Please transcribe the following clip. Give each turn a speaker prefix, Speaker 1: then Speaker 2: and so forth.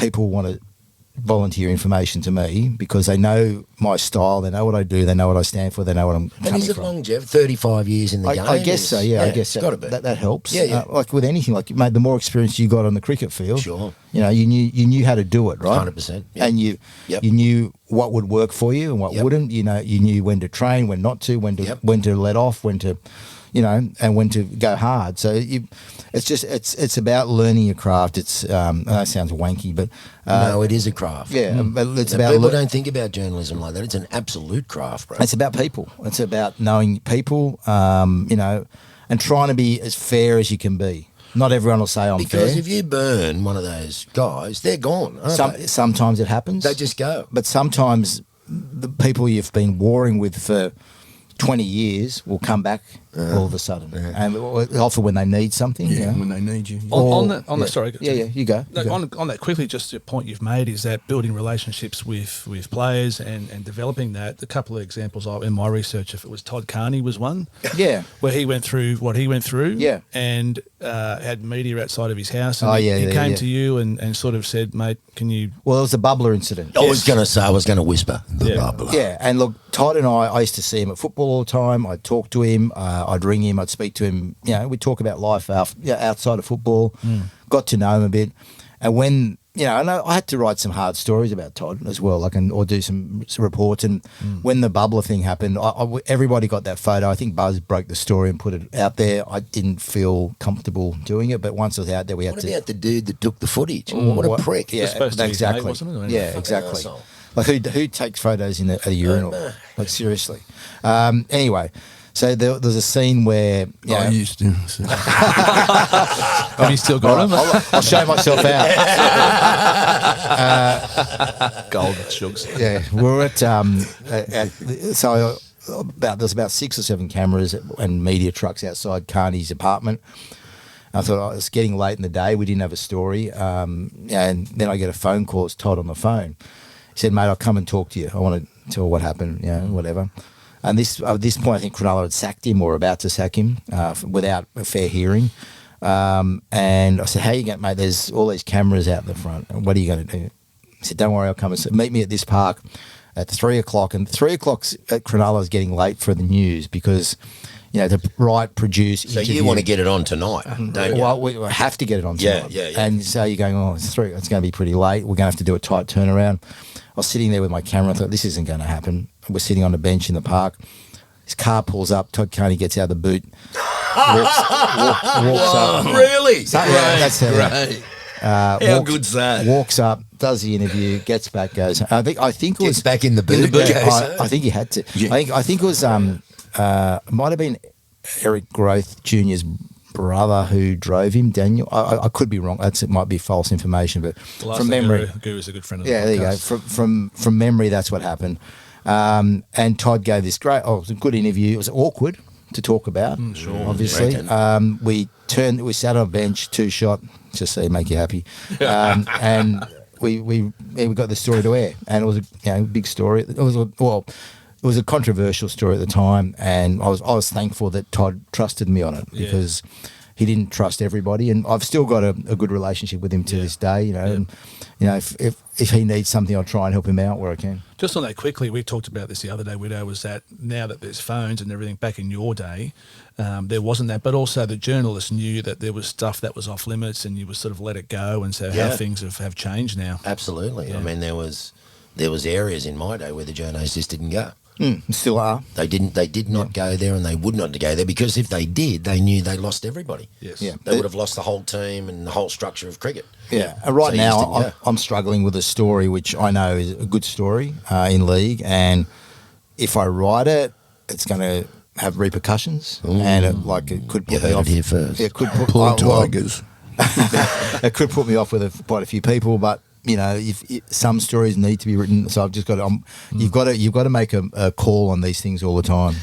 Speaker 1: people want to volunteer information to me because they know my style, they know what I do, they know what I stand for, they know what I'm coming from.
Speaker 2: And is it longevity? 35 years in the game?
Speaker 1: I guess so, yeah. I guess
Speaker 2: it's got to be.
Speaker 1: That helps.
Speaker 2: Yeah.
Speaker 1: Like with anything, like mate, the more experience you got on the cricket field,
Speaker 2: Sure.
Speaker 1: you know, you knew how to do it, right?
Speaker 2: 100%.
Speaker 1: And you knew what would work for you and what wouldn't. You know, you knew when to train, when not to, when to let off, when to, you know, and when to go hard. So it's about learning your craft. It's that sounds wanky, but
Speaker 2: no, it is a craft.
Speaker 1: Yeah, but it's
Speaker 2: Now,
Speaker 1: about
Speaker 2: people don't think about journalism like that. It's an absolute craft, bro.
Speaker 1: It's about people. It's about knowing people, you know, and trying to be as fair as you can be. Not everyone will say I'm fair.
Speaker 2: Because if you burn one of those guys, they're gone, aren't they?
Speaker 1: Sometimes it happens.
Speaker 2: They just go.
Speaker 1: But sometimes the people you've been warring with for 20 years will come back all of a sudden, and often when they need something.
Speaker 3: Yeah, when they need you.
Speaker 4: On that, sorry.
Speaker 1: You go.
Speaker 4: On that quickly, just a point you've made is that building relationships with players and developing that. A couple of examples in my research, if it was Todd Carney was one, where he went through what he went through, and had media outside of his house, and he came to you and sort of said, mate, can you?
Speaker 1: Well, it was a bubbler incident.
Speaker 2: I was going to whisper the bubbler.
Speaker 1: Yeah, and look, Todd and I used to see him at football all the time. I'd talk to him. I'd ring him. I'd speak to him. You know, we'd talk about life outside of football. Got to know him a bit. And when, you know, and I had to write some hard stories about Todd as well, or do some reports. And when the bubbler thing happened, everybody got that photo. I think Buzz broke the story and put it out there. I didn't feel comfortable doing it, but once it was out there, we had to.
Speaker 2: What about the dude that took the footage? What a prick!
Speaker 1: Yeah, exactly.
Speaker 4: Mate, wasn't it?
Speaker 1: Yeah, exactly. Like who takes photos in at a urinal? Like seriously. Anyway. So there's a scene where
Speaker 3: I used to. So.
Speaker 4: Have you still got him?
Speaker 1: I'll show myself out.
Speaker 4: Gold shugs.
Speaker 1: Yeah, we're at there's about 6 or 7 cameras and media trucks outside Carney's apartment. I thought it's getting late in the day. We didn't have a story, and then I get a phone call. It's Todd on the phone. He said, "Mate, I'll come and talk to you. I want to tell what happened. You know, whatever." And at this point, I think Cronulla had sacked him or about to sack him without a fair hearing. And I said, "How you going, mate? There's all these cameras out in the front. What are you going to do?" He said, "Don't worry, I'll come and meet me at this park at 3 o'clock." And 3 o'clock at Cronulla is getting late for the news because, you know, to write, produce,
Speaker 2: So you want to get it on tonight, don't you?
Speaker 1: Well, we have to get it on tonight. Yeah. And so you're going, it's 3. It's going to be pretty late. We're going to have to do a tight turnaround. I was sitting there with my camera. I thought, this isn't going to happen. We're sitting on a bench in the park. His car pulls up. Todd Carney gets out of the boot. Walks up.
Speaker 2: Really?
Speaker 1: So, yeah, that's
Speaker 3: Great. How good's that?
Speaker 1: Walks up, does the interview, gets back, goes. I think it was
Speaker 2: Gets back in the boot.
Speaker 1: I think he had to.
Speaker 3: Yeah.
Speaker 1: I think it was might have been Eric Groth Jr.'s brother who drove him, Daniel. I could be wrong. It might be false information, but from memory,
Speaker 4: Guru's a good friend of the
Speaker 1: there you go.
Speaker 4: podcast.
Speaker 1: From memory, that's what happened. And Todd gave this it was a good interview. It was awkward to talk about, obviously. We sat on a bench, 2-shot, just so make you happy, and we got the story to air, and it was a big story. It was a controversial story at the time, and I was thankful that Todd trusted me on it because he didn't trust everybody, and I've still got a good relationship with him to this day. You know, and you know if he needs something, I'll try and help him out where I can.
Speaker 4: Just on that quickly, we talked about this the other day, Widow, was that now that there's phones and everything, back in your day, there wasn't that, but also the journalists knew that there was stuff that was off limits and you would sort of let it go, and so how things have changed now.
Speaker 2: Absolutely. I mean, there was areas in my day where the journos just didn't go.
Speaker 1: Still are.
Speaker 2: They did not go there, and they would not go there because if they did, they knew they lost everybody.
Speaker 4: Yes.
Speaker 1: Yeah.
Speaker 2: They would have lost the whole team and the whole structure of cricket.
Speaker 1: Yeah. And right
Speaker 2: So you
Speaker 1: now,
Speaker 2: just didn't go.
Speaker 1: I'm struggling with a story which I know is a good story in league, and if I write it, it's going to have repercussions, and it could put me off.
Speaker 2: Here first.
Speaker 1: It could put
Speaker 3: Poor Tigers.
Speaker 1: it could put me off with quite a few people, but. You know, if some stories need to be written, so I've just got to. You've got to make a call on these things all the time.